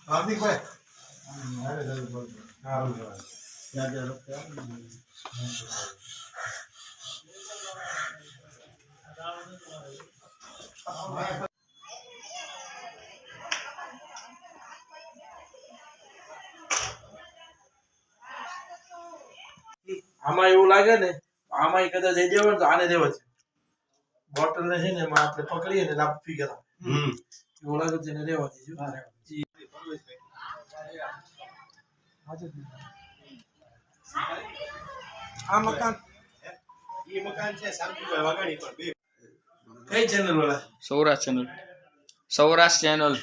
हार्दिक भाई આમાં એવું લાગે ને આમાં કદાચ જઈ દેવા તો આને દેવા છે બોટલ ને છે ને એમાં આપણે પકડીએ ને લાપ પી ગયા એવું લાગે છે ને દેવા દીધું આ મકાન એ મકાન છે શાંતિભાઈ વાઘાણી પર બે કઈ ચેનલ વાળા સૌરાષ્ટ્ર ચેનલ